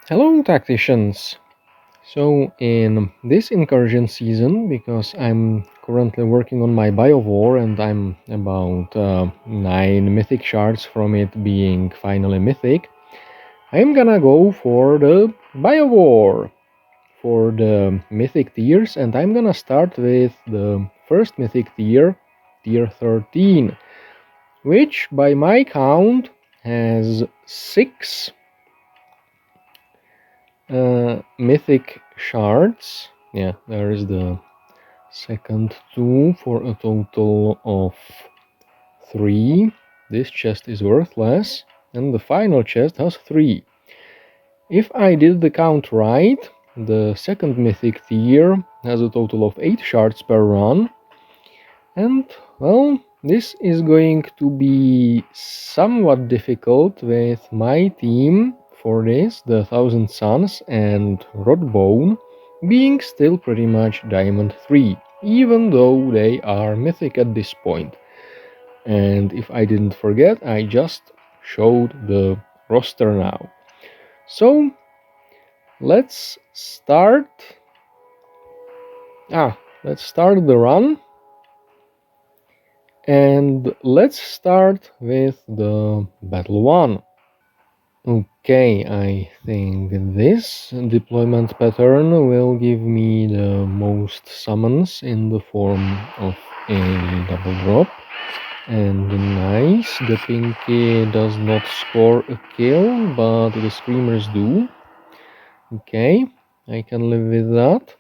Hello Tacticians! So in this incursion season, because I'm currently working on my Biovore and I'm about 9 mythic shards from it being finally mythic, I'm gonna go for the Biovore for the mythic tiers, and I'm gonna start with the first mythic tier, tier 13, which by my count has 6 mythic shards. Yeah, there is the second 2 for a total of 3. This chest is worthless, and the final chest has 3. If I did the count right, the second mythic tier has a total of 8 shards per run, and well, this is going to be somewhat difficult with my team for this, the Thousand Suns and Rotbone, being still pretty much Diamond 3, even though they are mythic at this point. And if I didn't forget, I just showed the roster now. So, let's start... let's start the run. And let's start with the battle 1. Okay, I think this deployment pattern will give me the most summons in the form of a double drop. And nice, the Pinky does not score a kill, but the Screamers do. Okay, I can live with that.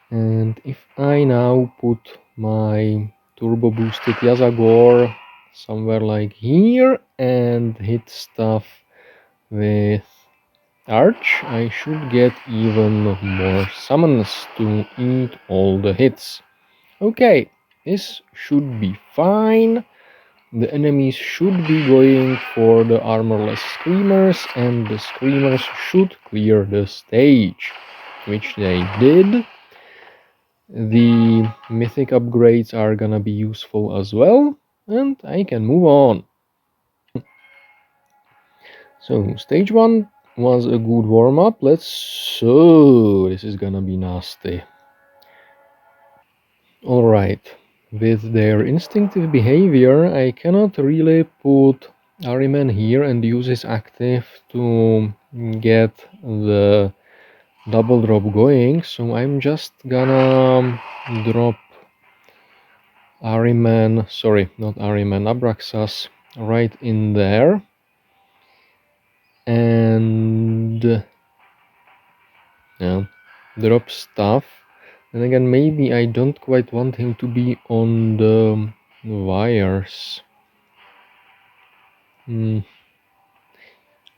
And if I now put my turbo boosted Yazagor somewhere like here and hit stuff with Arch, I should get even more summons to eat all the hits. Okay, this should be fine. The enemies should be going for the armorless Screamers, and the Screamers should clear the stage, which they did. The mythic upgrades are gonna be useful as well, and I can move on. So, stage 1 was a good warm-up. This is gonna be nasty. Alright, with their instinctive behavior, I cannot really put Ahriman here and use his active to get the double drop going, so I'm just gonna drop Abraxas right in there, and drop stuff. And again, maybe I don't quite want him to be on the wires. Then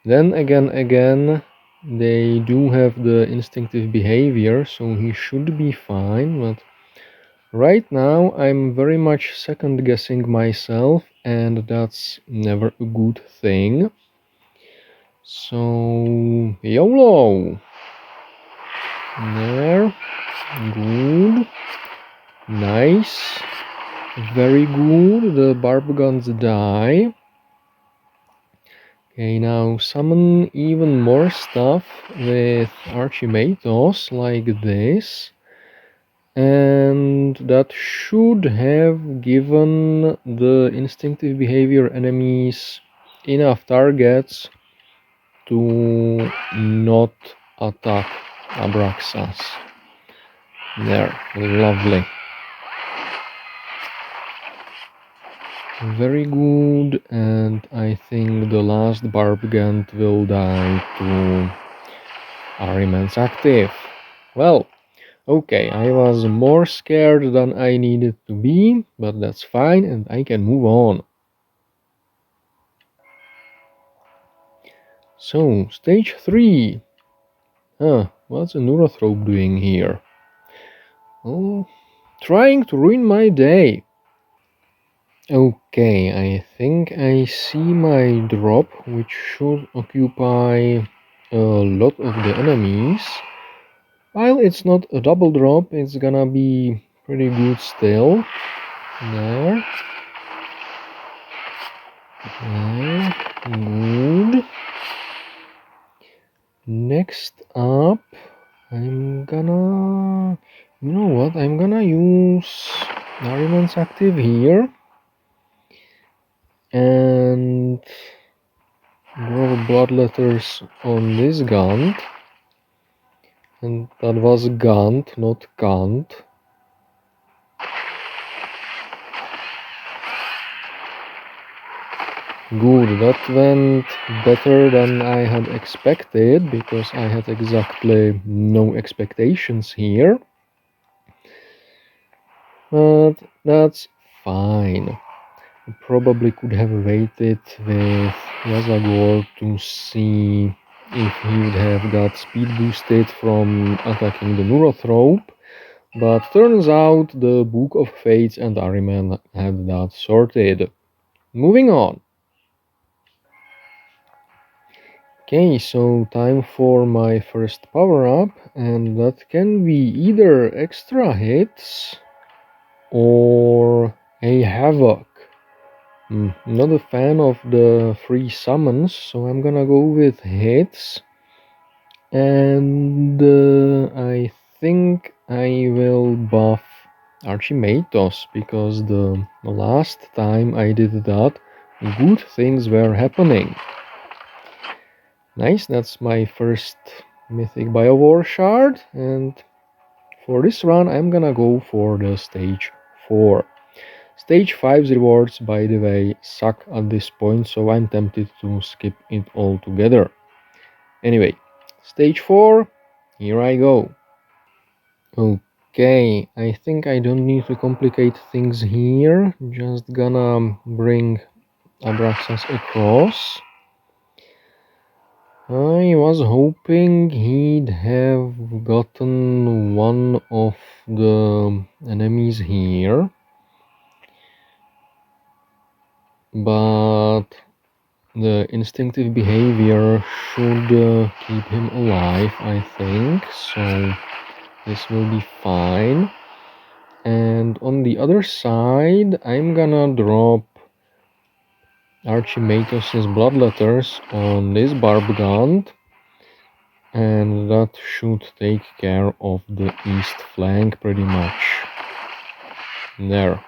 again, they do have the instinctive behavior, so he should be fine, but right now I'm very much second guessing myself, and that's never a good thing. So, YOLO! There, good, nice, very good, the barb guns die. Okay, now summon even more stuff with Archimatos like this, and that should have given the instinctive behavior enemies enough targets to not attack Abraxas. There, lovely. Very good, and I think the last Barbgant will die to Ahriman's active. Well, okay, I was more scared than I needed to be, but that's fine, and I can move on. So, stage 3. What's a Neurothrope doing here? Oh, trying to ruin my day. Okay, I think I see my drop, which should occupy a lot of the enemies. While it's not a double drop, it's gonna be pretty good still. There. There. Good. Next up, I'm gonna... You know what? I'm gonna use Nariman's active here. And draw bloodletters on this Gaunt. And that was Gaunt, not Gaunt. Good, that went better than I had expected, because I had exactly no expectations here. But that's fine. I probably could have waited with Yazagor to see if he would have got speed boosted from attacking the Neurothrope, but turns out the Book of Fates and Ahriman had that sorted. Moving on. Okay, so time for my first power-up, and that can be either extra hits or a Havoc. Not a fan of the free summons, so I'm gonna go with hits. And I think I will buff Archimatos, because the last time I did that, good things were happening. Nice, that's my first Mythic Biovore shard, and for this run I'm gonna go for the stage 4. Stage 5's rewards, by the way, suck at this point, so I'm tempted to skip it altogether. Anyway, stage 4, here I go. Okay, I think I don't need to complicate things here, just gonna bring Abraxas across. I was hoping he'd have gotten one of the enemies here, but the instinctive behavior should keep him alive, I think, so this will be fine. And on the other side, I'm gonna drop Archimatos' bloodletters on this Barbgant, and that should take care of the east flank pretty much. There.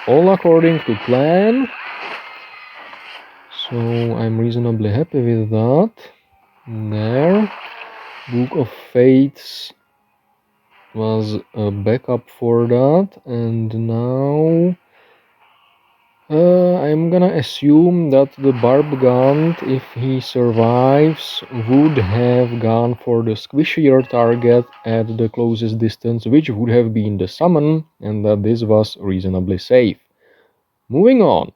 All according to plan. So I'm reasonably happy with that. There. Book of Fates was a backup for that, and now I'm gonna assume that the Barbgant, if he survives, would have gone for the squishier target at the closest distance, which would have been the summon, and that this was reasonably safe. Moving on.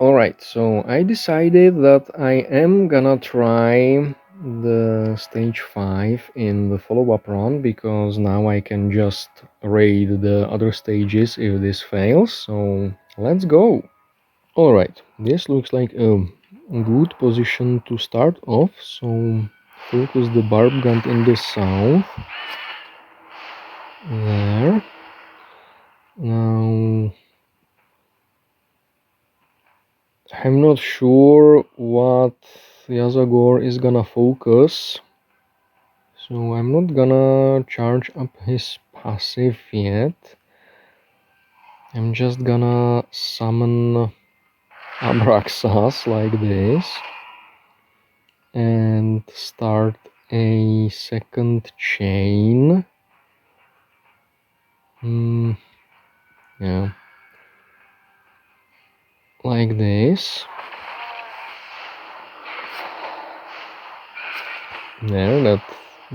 Alright, so I decided that I am gonna try the stage 5 in the follow-up run, because now I can just raid the other stages if this fails, so let's go. Alright, this looks like a good position to start off, so focus the Barbgant in the south. There. Now, I'm not sure what Yazagor is gonna focus, so I'm not gonna charge up his passive yet. I'm just gonna summon Abraxas like this and start a second chain. Yeah, like this. There, that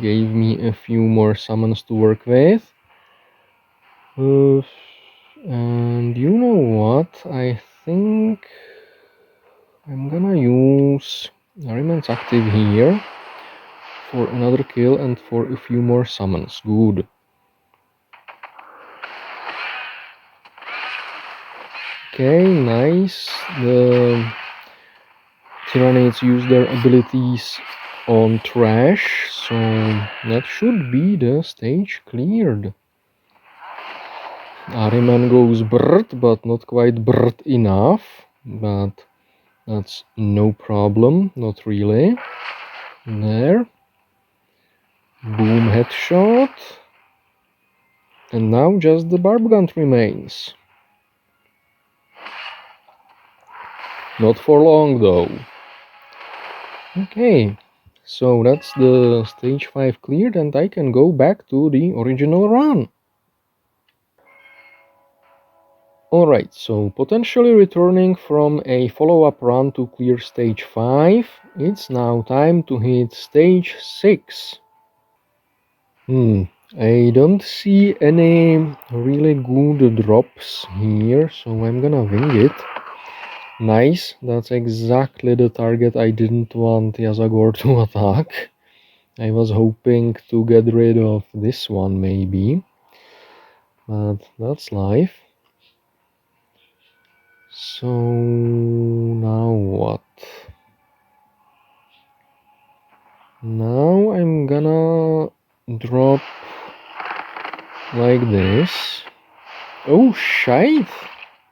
gave me a few more summons to work with. And you know what? I think I'm gonna use Nariman's active here for another kill and for a few more summons. Good. Okay, nice. The Tyranids use their abilities on trash, so that should be the stage cleared. Ahriman goes brrt, but not quite brrt enough, but that's no problem, not really. There. Boom, headshot. And now just the Barbgant remains. Not for long though. Okay, so that's the stage 5 cleared and I can go back to the original run. Alright, so potentially returning from a follow-up run to clear stage 5, it's now time to hit stage 6. I don't see any really good drops here, so I'm gonna wing it. Nice, that's exactly the target I didn't want Yazagor to attack. I was hoping to get rid of this one maybe, but that's life. So now what? Now I'm gonna drop like this. Oh shite!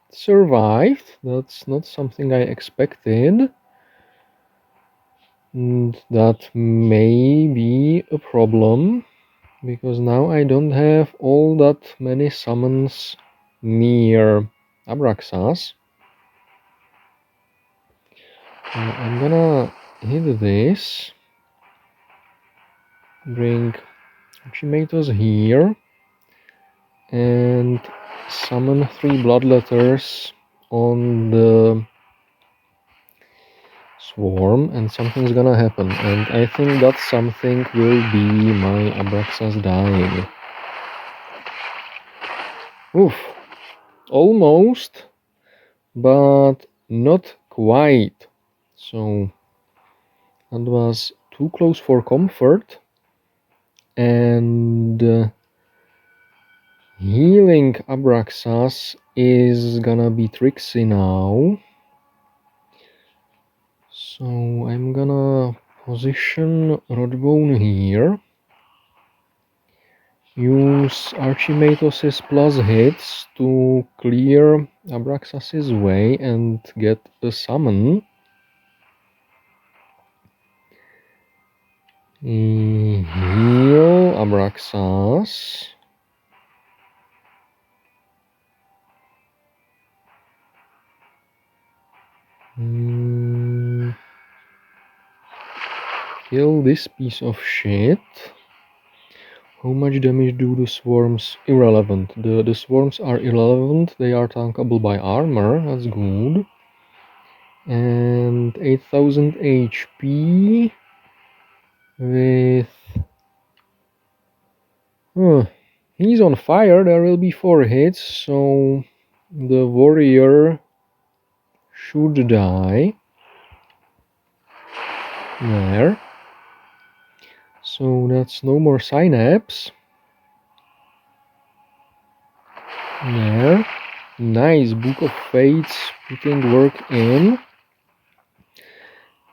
Survived. That's not something I expected. And that may be a problem, because now I don't have all that many summons near Abraxas. I'm gonna hit this, bring Archimatos here, and summon 3 bloodletters on the swarm, and something's gonna happen, and I think that something will be my Abraxas dying. Oof, almost, but not quite. So that was too close for comfort, and healing Abraxas is gonna be tricksy now. So I'm gonna position Rotbone here, use Archimatos' plus hits to clear Abraxas' way and get a summon. Heal Abraxas. Kill this piece of shit. How much damage do the swarms? Irrelevant. The swarms are irrelevant. They are tankable by armor. That's good. And 8000 HP with... he's on fire. There will be 4 hits, so the warrior should die. There. So that's no more synapse. There. Nice, Book of Fates putting work in.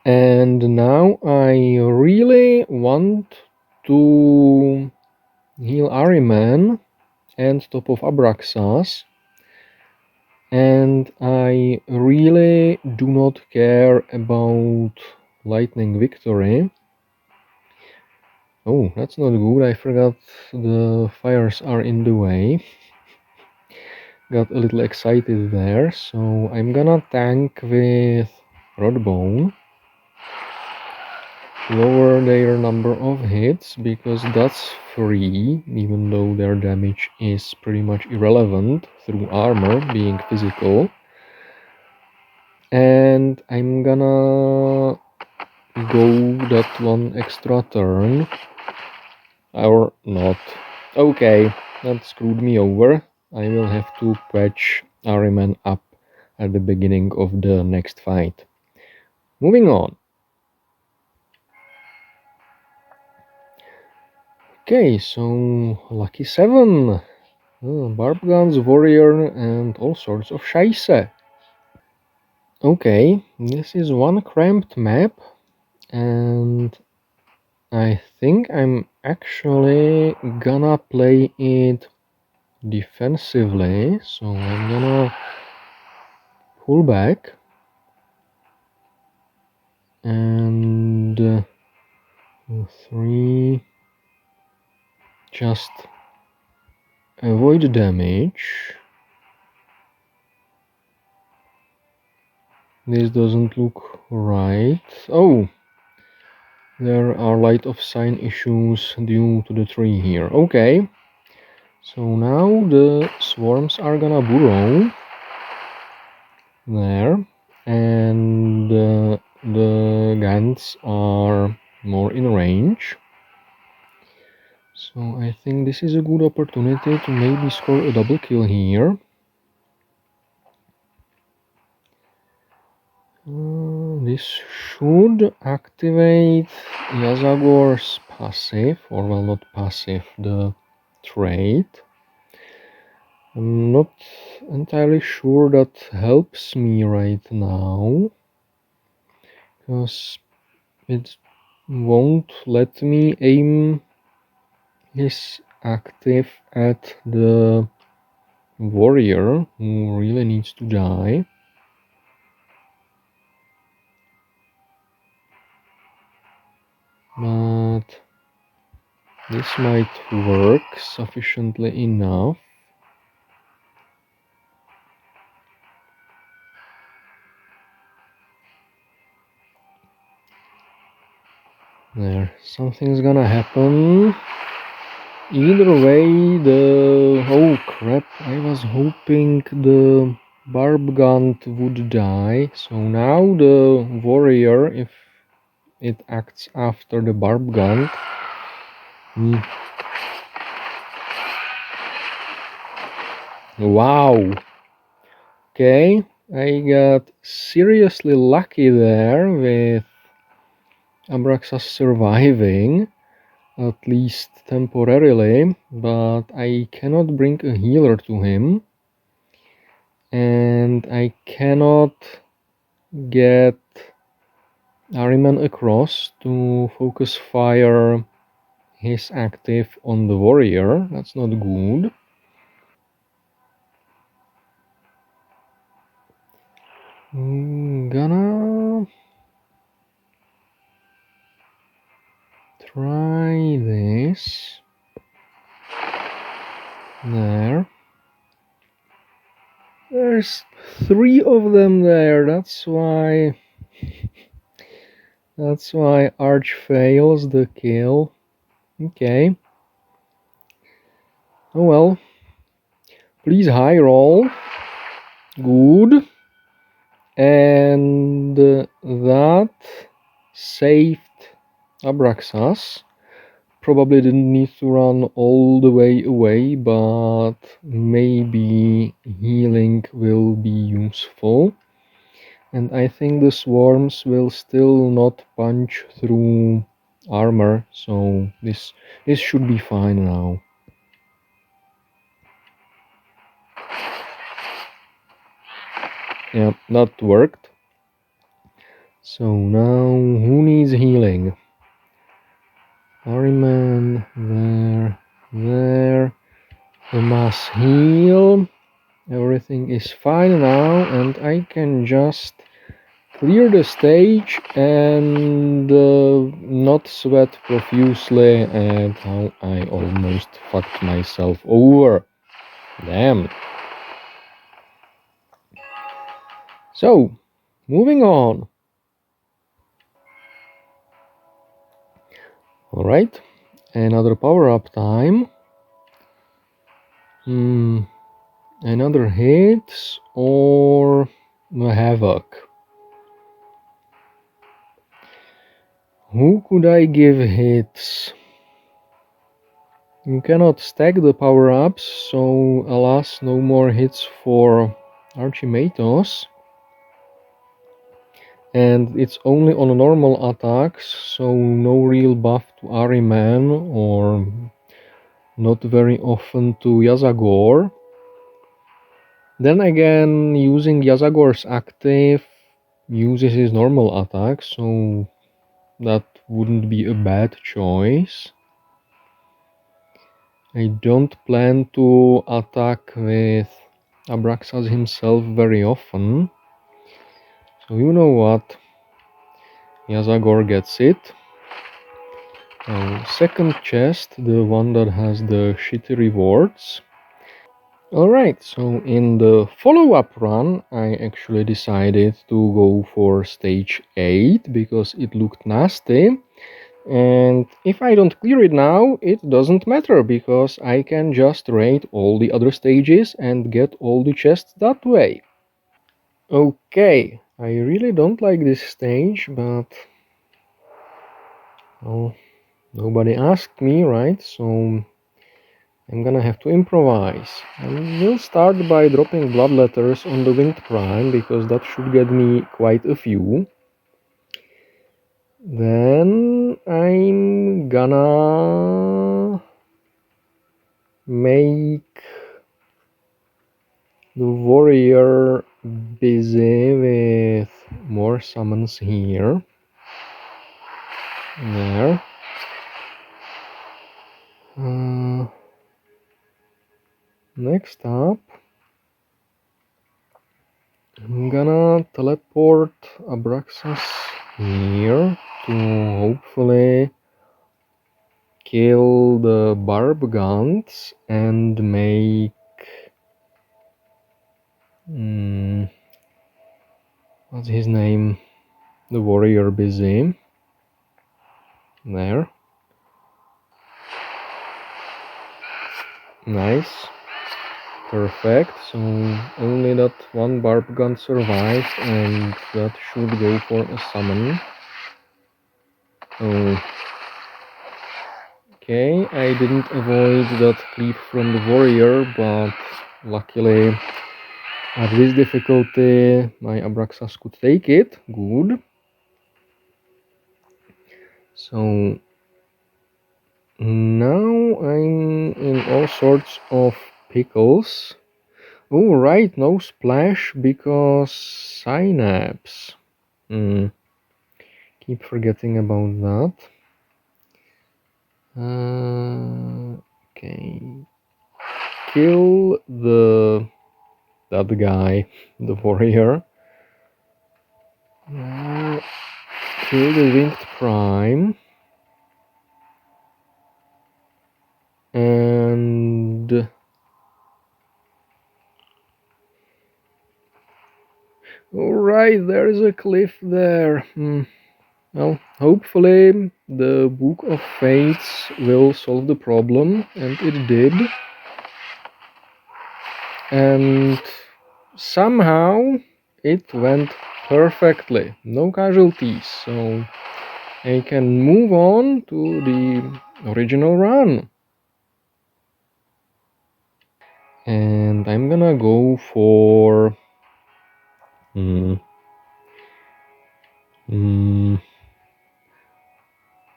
And now I really want to heal Ahriman and top of Abraxas. And I really do not care about Lightning Victory. Oh, that's not good. I forgot the fires are in the way. Got a little excited there. So I'm gonna tank with Rotbone. Lower their number of hits, because that's free, even though their damage is pretty much irrelevant through armor being physical. And I'm gonna go that one extra turn. Or not. Okay, that screwed me over. I will have to patch Ahriman up at the beginning of the next fight. Moving on. Okay, so lucky 7. Barb guns, warrior, and all sorts of scheisse. Okay, this is one cramped map, and I think I'm actually gonna play it defensively, so I'm gonna pull back and 3. Just avoid damage. This doesn't look right. Oh! There are light of sign issues due to the tree here. Okay. So now the swarms are gonna burrow there, and the Gants are more in range. So I think this is a good opportunity to maybe score a double kill here. This should activate Yazagor's passive, or well, not passive, the trait. I'm not entirely sure that helps me right now, because it won't let me aim his active at the warrior who really needs to die. But this might work sufficiently enough. There, something's gonna happen. Either way, oh crap, I was hoping the Barbgant would die. So now the warrior, if it acts after the Barbgant, wow. Okay, I got seriously lucky there with Abraxas surviving, at least temporarily, but I cannot bring a healer to him, and I cannot get Ahriman across to focus fire his active on the warrior. That's not good. Gonna try this. There. There's 3 of them there. That's why Arch fails the kill. Okay. Oh well. Please high roll. Good. And that saved Abraxas. Probably didn't need to run all the way away, but maybe healing will be useful. And I think the swarms will still not punch through armor, so this should be fine now. Yeah, that worked. So now who needs healing? Ahriman, there. A mass heal. Everything is fine now, and I can just clear the stage and not sweat profusely at how I almost fucked myself over. Damn. So, moving on. Alright, another power-up time. Another hit or a Havoc? Who could I give hits? You cannot stack the power-ups, so alas, no more hits for Archimatos. And it's only on normal attacks, so no real buff to Ahriman or not very often to Yazagor. Then again, using Yazagor's active uses his normal attack, so that wouldn't be a bad choice. I don't plan to attack with Abraxas himself very often. So you know what? Yazagor gets it. So second chest, the one that has the shitty rewards. Alright, so in the follow-up run, I actually decided to go for stage 8 because it looked nasty. And if I don't clear it now, it doesn't matter because I can just raid all the other stages and get all the chests that way. Okay, I really don't like this stage, but well, nobody asked me, right? So I'm gonna have to improvise. I will start by dropping bloodletters on the Winged Prime because that should get me quite a few. Then I'm gonna make the warrior busy with more summons here. There. Next up, I'm gonna teleport Abraxas here to hopefully kill the barb guns and make what's his name, the warrior busy. There. Nice. Perfect. So only that one barb gun survived and that should go for a summon. Oh. Okay, I didn't avoid that creep from the warrior, but luckily at this difficulty my Abraxas could take it. Good. So now I'm in all sorts of pickles. Oh right, no splash because synapse. Keep forgetting about that. Okay. Kill that guy, the warrior. Kill the Winged Prime. And alright, there's a cliff there. Well, hopefully the Book of Fates will solve the problem, and it did. And somehow it went perfectly, no casualties, so I can move on to the original run. And I'm gonna go for you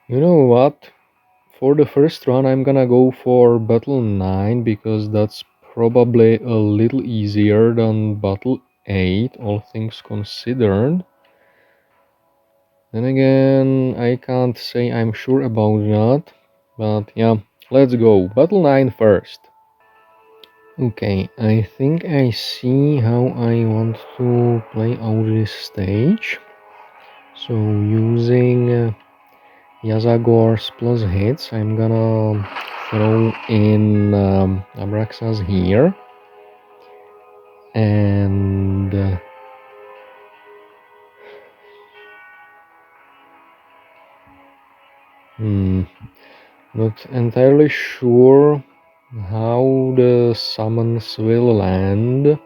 know what? For the first run I'm gonna go for Battle 9 because that's probably a little easier than Battle 8, all things considered. Then again, I can't say I'm sure about that, but yeah, let's go. Battle 9 first. Okay, I think I see how I want to play out this stage. So using Yazagor's plus hits, I'm gonna throw in Abraxas here. And not entirely sure how the summons will land.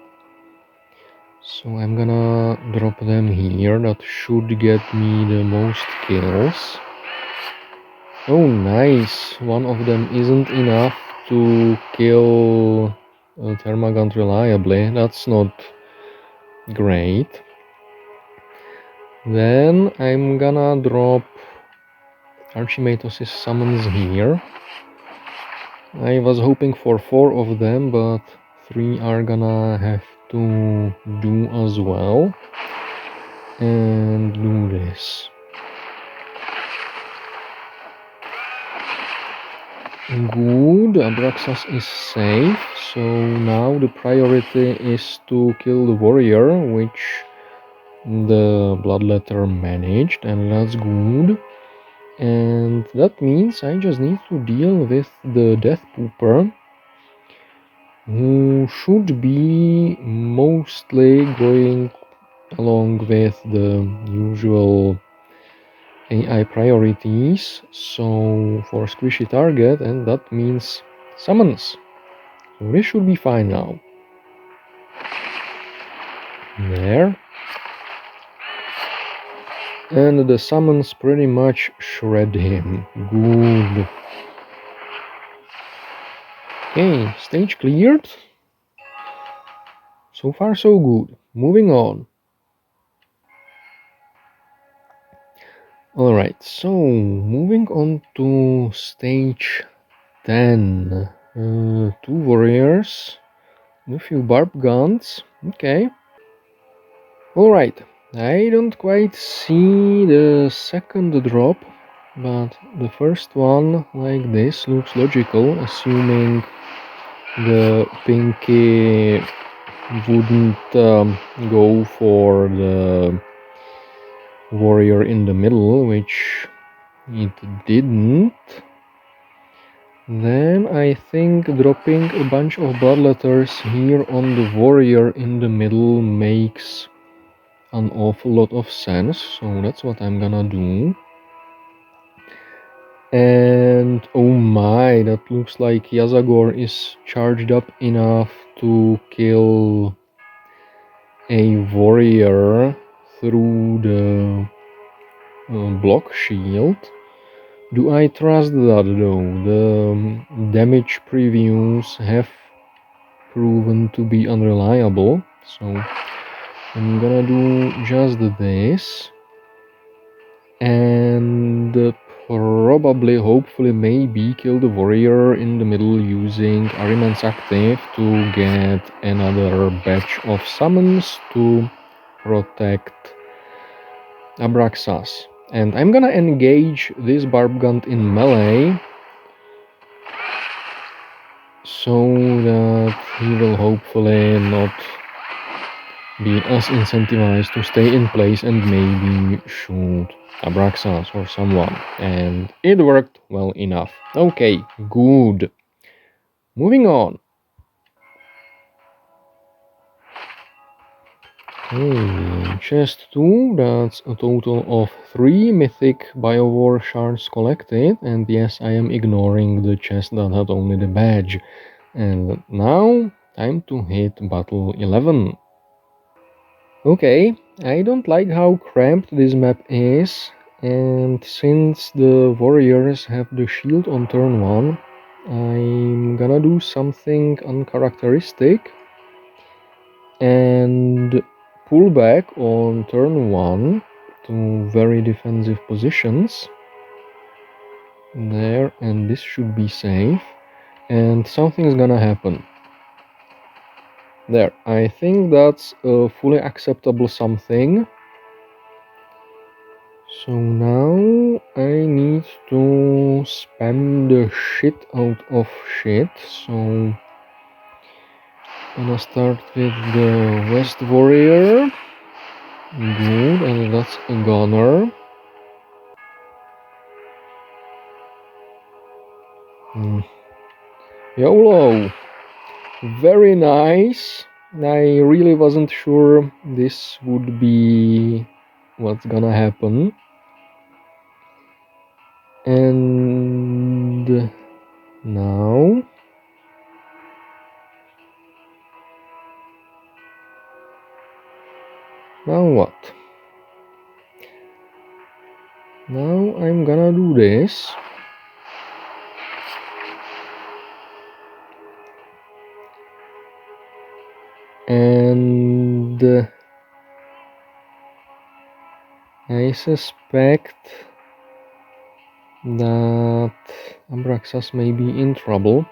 So I'm gonna drop them here. That should get me the most kills. Oh, nice. One of them isn't enough to kill Thermagant reliably. That's not great. Then I'm gonna drop Archimatos' summons here. I was hoping for 4 of them, but 3 are gonna have to do as well. And do this. Good, Abraxas is safe, so now the priority is to kill the warrior, which the bloodletter managed, and that's good. And that means I just need to deal with the Death Pooper, who should be mostly going along with the usual AI priorities, so for squishy target, and that means summons. So this should be fine now. There. And the summons pretty much shred him. Good. Okay, stage cleared. So far so good. Moving on. Alright, so moving on to stage 10. 2 warriors, a few barb guns. Okay. Alright, I don't quite see the second drop, but the first one like this looks logical, assuming the pinky wouldn't go for the warrior in the middle, which it didn't. Then I think dropping a bunch of bloodletters here on the warrior in the middle makes an awful lot of sense, so that's what I'm gonna do. And oh my, that looks like Yazagor is charged up enough to kill a warrior through the block shield. Do I trust that though? The damage previews have proven to be unreliable, so I'm gonna do just this. And probably, hopefully, maybe kill the warrior in the middle using Ahriman's active to get another batch of summons to protect Abraxas. And I'm gonna engage this barb gun in melee so that he will hopefully not be as incentivized to stay in place and maybe shoot Abraxas or someone. And it worked well enough. Okay, good. Moving on. Okay, chest 2, that's a total of 3 Mythic Biovore shards collected, and yes, I am ignoring the chest that had only the badge. And now, time to hit battle 11. Okay, I don't like how cramped this map is, and since the warriors have the shield on turn 1, I'm gonna do something uncharacteristic and pull back on turn 1 to very defensive positions. There, and this should be safe, and something's gonna happen. There, I think that's a fully acceptable something. So now I need to spam the shit out of shit, so gonna start with the West Warrior. Good, and that's a gunner. YOLO! Very nice. I really wasn't sure this would be what's gonna happen. And now what? Now I'm gonna do this. And I suspect that Abraxas may be in trouble.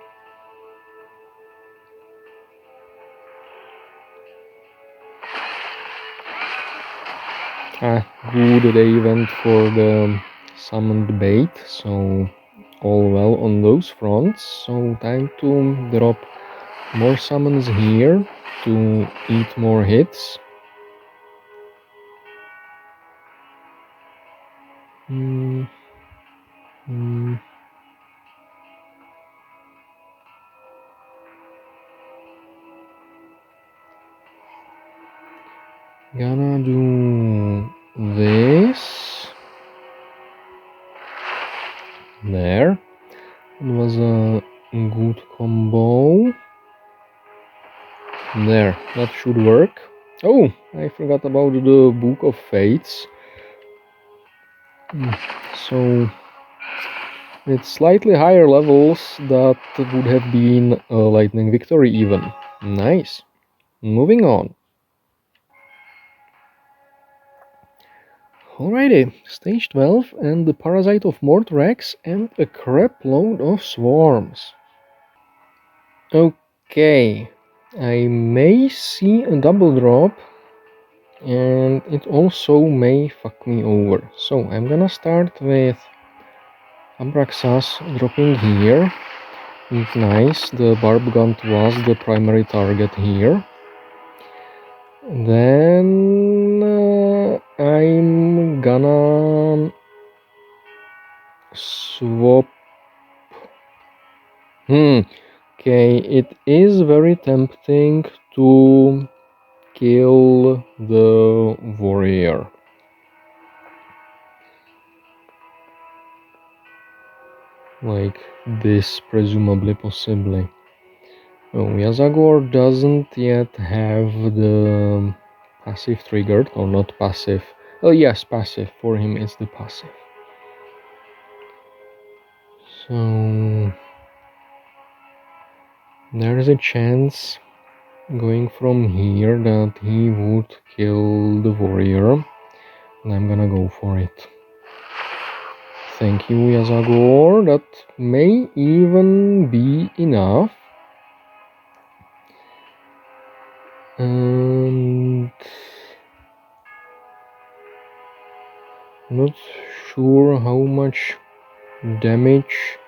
Good, they went for the summoned bait, so all well on those fronts. So time to drop more summons here to eat more hits. Hmm. Gonna do this. There. It was a good combo. There, that should work. Oh, I forgot about the Book of Fates. So, with slightly higher levels, that would have been a lightning victory even. Nice. Moving on. Alrighty, stage 12 and the Parasite of Mortrex and a crap load of swarms. Okay, I may see a double drop and it also may fuck me over. So I'm gonna start with Abraxas dropping here. Nice, the Barbgant was the primary target here. Then I'm gonna swap. Okay, it is very tempting to kill the warrior. Like this, presumably, possibly. Oh, Yazagor doesn't yet have the passive triggered, or not passive. Oh yes, passive. For him it's the passive. So there's a chance going from here that he would kill the warrior. And I'm gonna go for it. Thank you, Yazagor. That may even be enough. And not sure how much damage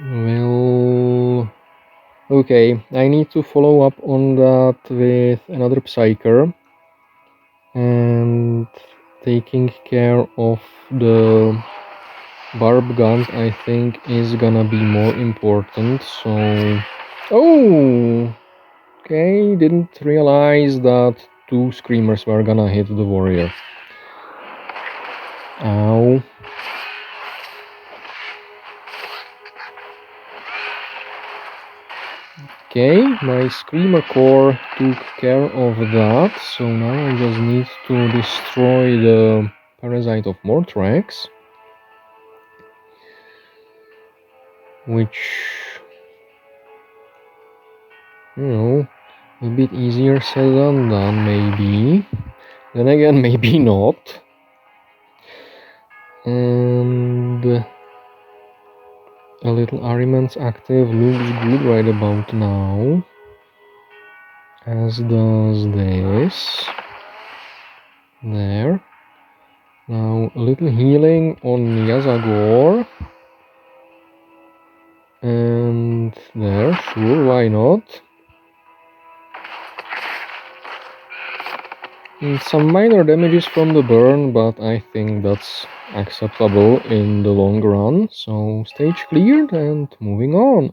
will... Okay, I need to follow up on that with another Psyker. And taking care of the Barb gun, I think, is gonna be more important, so... Oh! Okay, didn't realize that two Screamers were gonna hit the warrior. Ow. Okay, my Screamer core took care of that, so now I just need to destroy the Parasite of Mortrex. Which, you know, a bit easier said than done, maybe. Then again, maybe not. And a little Ahriman's active looks good right about now. As does this. There. Now a little healing on Yazagor. And there, sure, why not? And some minor damages from the burn, but I think that's acceptable in the long run. So stage cleared and moving on.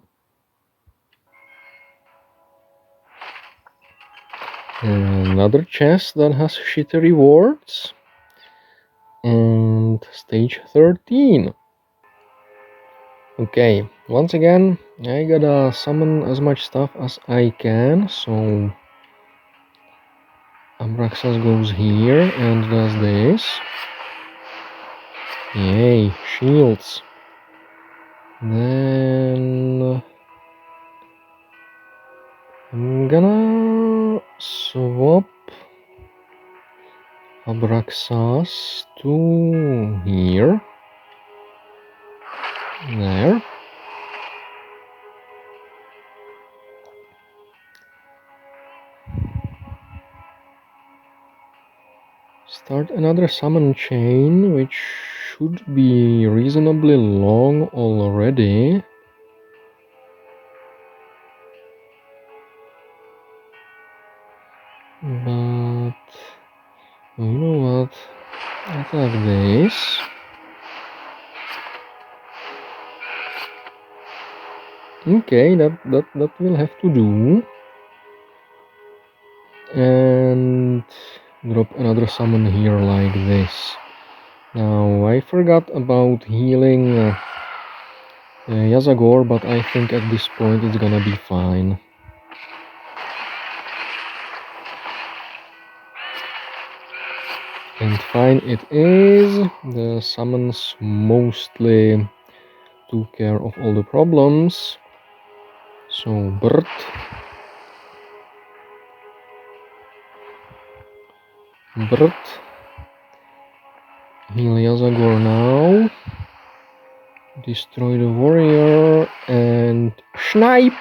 Another chest that has shitty rewards. And stage 13. Okay, once again, I gotta summon as much stuff as I can, so Abraxas goes here and does this. Yay, shields. Then I'm gonna swap Abraxas to here. There. Start another summon chain, which should be reasonably long already. But you know what? Attack this. Okay, that will have to do. And drop another summon here like this. Now I forgot about healing Yazagor, but I think at this point it's gonna be fine. And fine it is. The summons mostly took care of all the problems. So Bert. Heal Yazagor now. Destroy the warrior and snipe!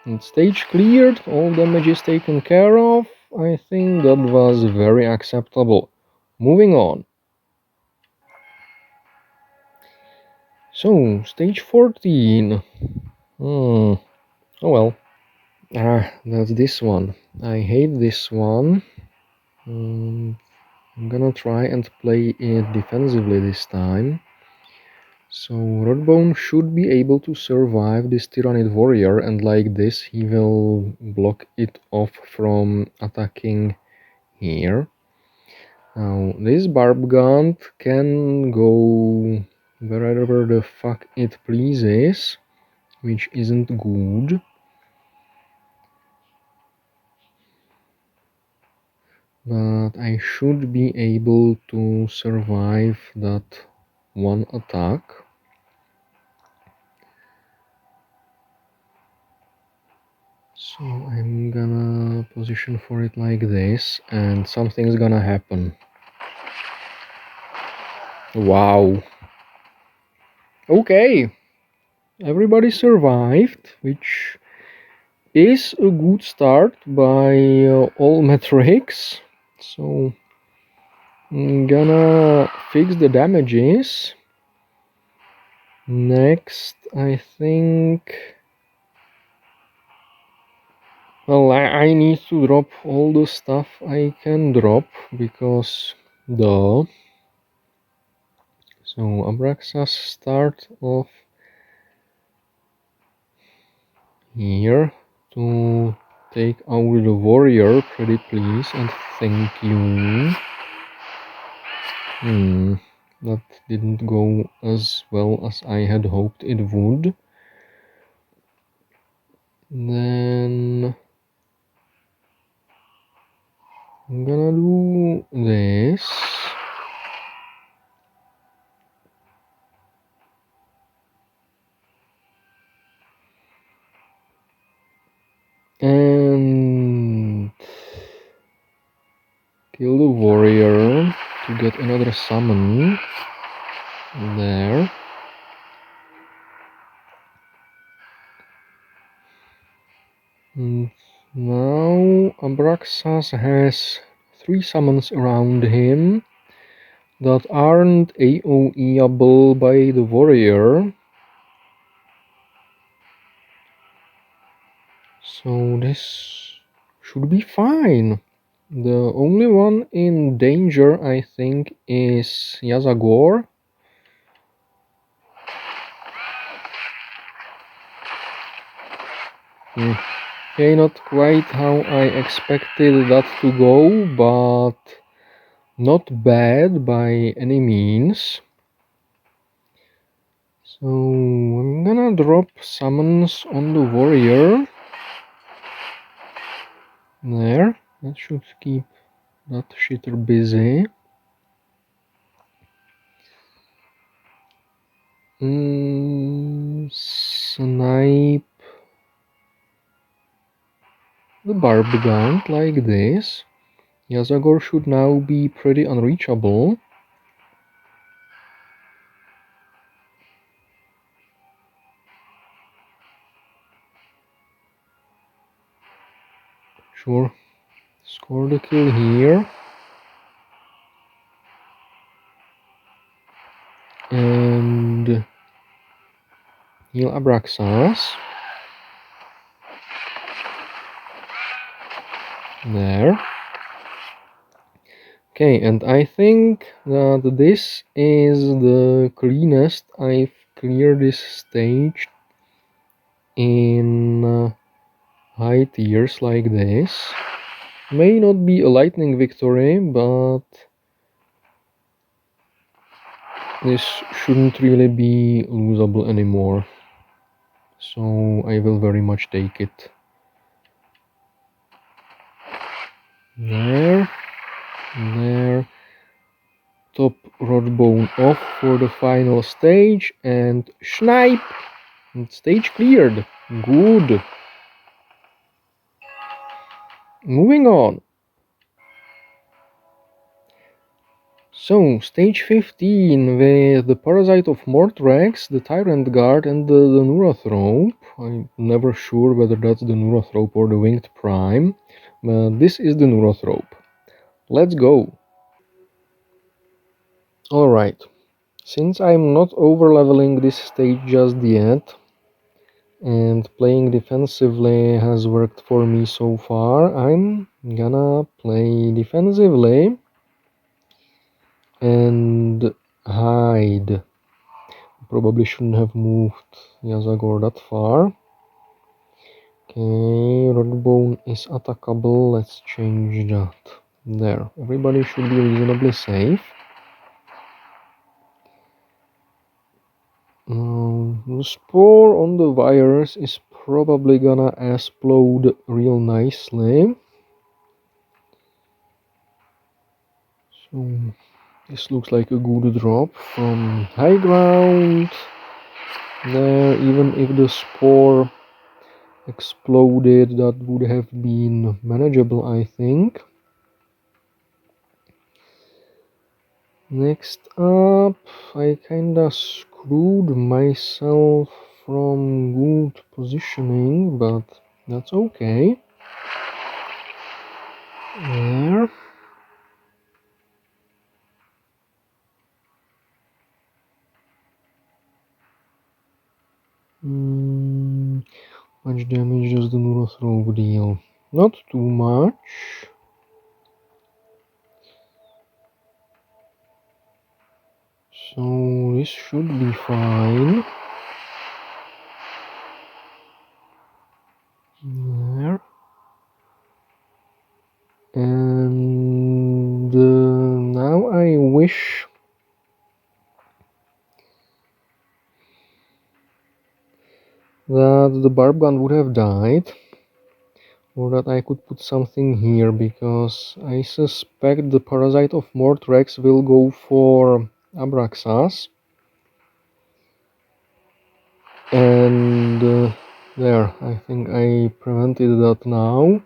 And stage cleared, all damage is taken care of. I think that was very acceptable. Moving on. So, stage 14. Oh well. That's this one. I hate this one. I'm gonna try and play it defensively this time. So Rotbone should be able to survive this Tyrannid warrior, and like this he will block it off from attacking here. Now this Barbgant can go wherever the fuck it pleases, which isn't good. But I should be able to survive that one attack. So I'm gonna position for it like this, and something's gonna happen. Wow. Okay. Everybody survived, which is a good start by all metrics. So I'm gonna fix the damages. Next, I think... Well, I need to drop all the stuff I can drop, because duh. So Abraxas start off here to take out the warrior, pretty please, and thank you. That didn't go as well as I had hoped it would. Then I'm gonna do this. And kill the warrior to get another summon there. And now Abraxas has 3 summons around him that aren't AoE-able by the warrior. So this should be fine. The only one in danger, I think, is Yazagor. Okay, not quite how I expected that to go, but not bad by any means. So I'm gonna drop summons on the warrior. There, that should keep that shitter busy. Snipe the Barbgant like this. Yazagor should now be pretty unreachable. Sure, score the kill here. And heal Abraxas. There. Okay, and I think that this is the cleanest I've cleared this stage in high tiers like this. May not be a lightning victory, but this shouldn't really be losable anymore. So I will very much take it. There. Top Rotbone off for the final stage, and snipe! And stage cleared. Good. Moving on. So, stage 15 with the Parasite of Morthrax, the Tyrant Guard, and the Neurothrope. I'm never sure whether that's the Neurothrope or the Winged Prime, but this is the Neurothrope. Let's go. Alright, since I'm not overleveling this stage just yet, and playing defensively has worked for me so far, I'm gonna play defensively and hide. Probably shouldn't have moved Yazagor that far. Okay, Rotbone is attackable. Let's change that. There, everybody should be reasonably safe. The spore on the wires is probably gonna explode real nicely. So this looks like a good drop from high ground. There, even if the spore exploded, that would have been manageable, I think. Next up, I kinda screwed myself from good positioning, but that's okay. There. Much damage does the Neurothrope deal? Not too much. So this should be fine. There. And now I wish that the barb gun would have died, or that I could put something here, because I suspect the Parasite of Morthrax will go for Abraxas. And there, I think I prevented that now.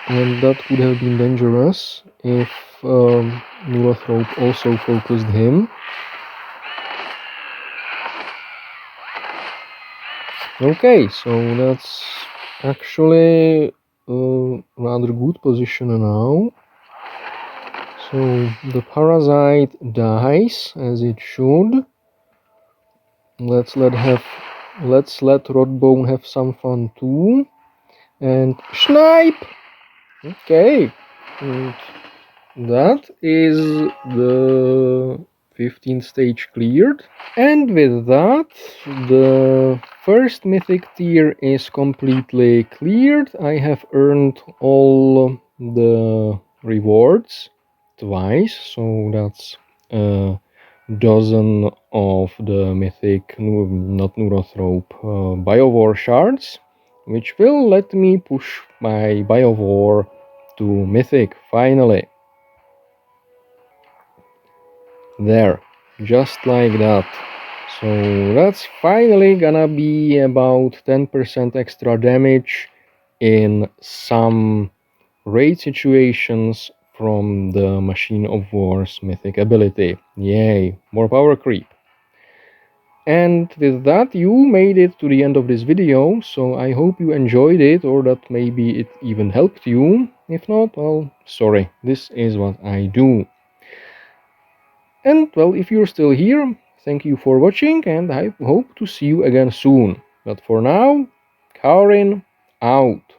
And that could have been dangerous if Neurothrope also focused him. Okay, so that's actually a rather good position now. So the Parasite dies, as it should. Let's let Rotbone have some fun too. And snipe! Okay. And that is the 15th stage cleared. And with that, the first Mythic tier is completely cleared. I have earned all the rewards twice, so that's a dozen of the Mythic, not Neurothrope, Biovore shards, which will let me push my Biovore to Mythic finally. There, just like that. So that's finally gonna be about 10% extra damage in some raid situations from the Machine of War's mythic ability. Yay, more power creep. And with that, you made it to the end of this video, so I hope you enjoyed it, or that maybe it even helped you. If not, well, sorry, this is what I do. And well, if you're still here, thank you for watching, and I hope to see you again soon. But for now, Kaurin out.